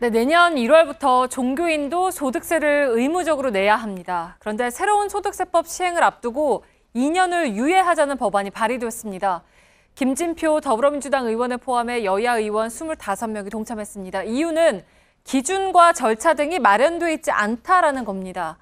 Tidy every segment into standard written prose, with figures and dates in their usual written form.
네, 내년 1월부터 종교인도 소득세를 의무적으로 내야 합니다. 그런데 새로운 소득세법 시행을 앞두고 2년을 유예하자는 법안이 발의됐습니다. 김진표 더불어민주당 의원을 포함해 여야 의원 25명이 동참했습니다. 이유는 기준과 절차 등이 마련돼 있지 않다라는 겁니다.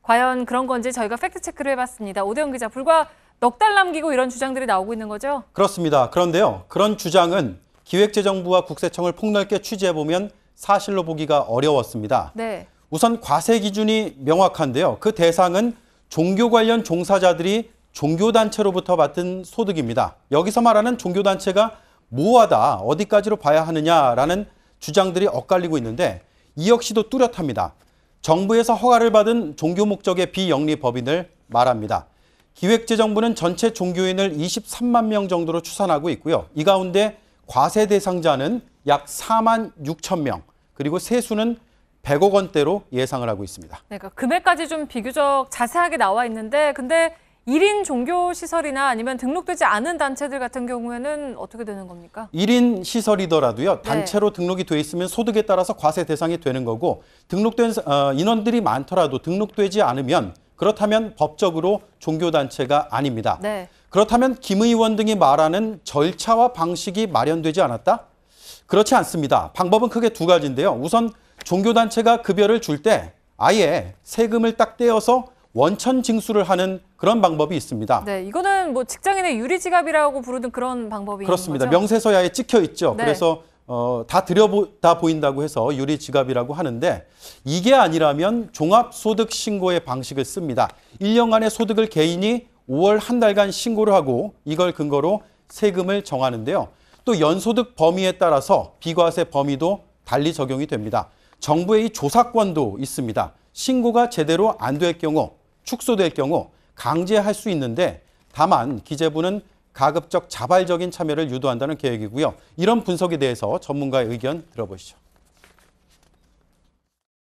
과연 그런 건지 저희가 팩트체크를 해봤습니다. 오대영 기자, 불과 넉 달 남기고 이런 주장들이 나오고 있는 거죠? 그렇습니다. 그런데요, 그런 주장은 기획재정부와 국세청을 폭넓게 취재해보면 사실로 보기가 어려웠습니다. 네. 우선 과세 기준이 명확한데요. 그 대상은 종교 관련 종사자들이 종교단체로부터 받은 소득입니다. 여기서 말하는 종교단체가 뭐하다, 어디까지로 봐야 하느냐라는 주장들이 엇갈리고 있는데 이 역시도 뚜렷합니다. 정부에서 허가를 받은 종교 목적의 비영리 법인을 말합니다. 기획재정부는 전체 종교인을 23만 명 정도로 추산하고 있고요. 이 가운데 과세 대상자는 약 4만 6천 명, 그리고 세수는 100억 원대로 예상을 하고 있습니다. 네, 그러니까 금액까지 좀 비교적 자세하게 나와 있는데 근데 1인 종교시설이나 아니면 등록되지 않은 단체들 같은 경우에는 어떻게 되는 겁니까? 1인 시설이더라도요. 단체로 등록이 돼 있으면 소득에 따라서 과세 대상이 되는 거고 등록된 인원들이 많더라도 등록되지 않으면 그렇다면 법적으로 종교단체가 아닙니다. 네. 그렇다면 김 의원 등이 말하는 절차와 방식이 마련되지 않았다? 그렇지 않습니다. 방법은 크게 두 가지인데요. 우선 종교단체가 급여를 줄 때 아예 세금을 딱 떼어서 원천 징수를 하는 그런 방법이 있습니다. 네, 이거는 뭐 직장인의 유리지갑이라고 부르는 그런 방법이 그렇습니다. 있는 거죠? 명세서야에 찍혀 있죠. 네. 그래서 다 들여다 보인다고 해서 유리지갑이라고 하는데 이게 아니라면 종합소득신고의 방식을 씁니다. 1년간의 소득을 개인이 5월 한 달간 신고를 하고 이걸 근거로 세금을 정하는데요. 또 연소득 범위에 따라서 비과세 범위도 달리 적용이 됩니다. 정부의 이 조사권도 있습니다. 신고가 제대로 안 될 경우, 축소될 경우 강제할 수 있는데 다만 기재부는 가급적 자발적인 참여를 유도한다는 계획이고요. 이런 분석에 대해서 전문가의 의견 들어보시죠.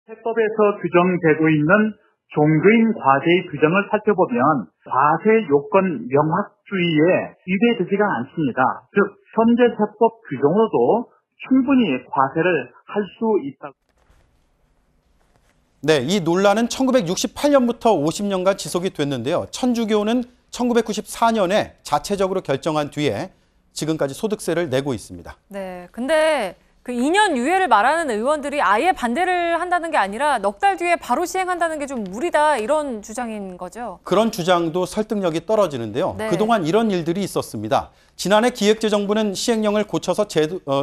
세법에서 규정되고 있는 종교인 과세의 규정을 살펴보면 과세 요건 명확주의에 위배되지가 않습니다. 즉 현재 세법 규정으로도 충분히 과세를 할 수 있다고. 네, 이 논란은 1968년부터 50년간 지속이 됐는데요. 천주교는 1994년에 자체적으로 결정한 뒤에 지금까지 소득세를 내고 있습니다. 네, 근데 그 2년 유예를 말하는 의원들이 아예 반대를 한다는 게 아니라 넉 달 뒤에 바로 시행한다는 게 좀 무리다 이런 주장인 거죠? 그런 주장도 설득력이 떨어지는데요. 네. 그동안 이런 일들이 있었습니다. 지난해 기획재정부는 시행령을 고쳐서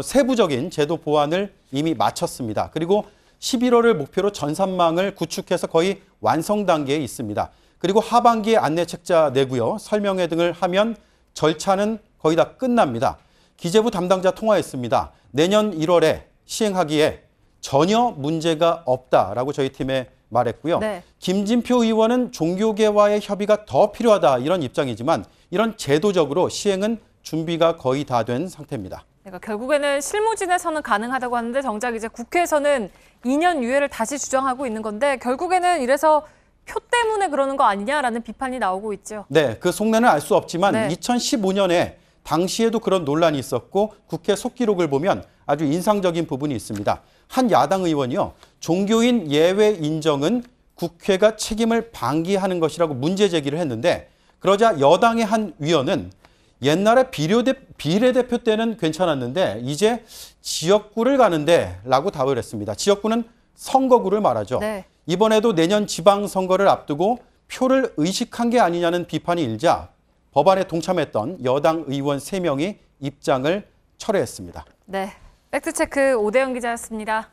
세부적인 제도 보완을 이미 마쳤습니다. 그리고 11월을 목표로 전산망을 구축해서 거의 완성 단계에 있습니다. 그리고 하반기에 안내책자 내고요. 설명회 등을 하면 절차는 거의 다 끝납니다. 기재부 담당자 통화했습니다. 내년 1월에 시행하기에 전혀 문제가 없다라고 저희 팀에 말했고요. 네. 김진표 의원은 종교계와의 협의가 더 필요하다 이런 입장이지만 이런 제도적으로 시행은 준비가 거의 다 된 상태입니다. 그러니까 결국에는 실무진에서는 가능하다고 하는데 정작 이제 국회에서는 2년 유예를 다시 주장하고 있는 건데 결국에는 이래서 표 때문에 그러는 거 아니냐라는 비판이 나오고 있죠. 네, 그 속내는 알 수 없지만 네. 2015년에 당시에도 그런 논란이 있었고 국회 속기록을 보면 아주 인상적인 부분이 있습니다. 한 야당 의원이요. 종교인 예외 인정은 국회가 책임을 방기하는 것이라고 문제 제기를 했는데 그러자 여당의 한 위원은 옛날에 비례대표 때는 괜찮았는데 이제 지역구를 가는데 라고 답을 했습니다. 지역구는 선거구를 말하죠. 네. 이번에도 내년 지방선거를 앞두고 표를 의식한 게 아니냐는 비판이 일자 법안에 동참했던 여당 의원 3명이 입장을 철회했습니다. 네, 팩트체크 오대영 기자였습니다.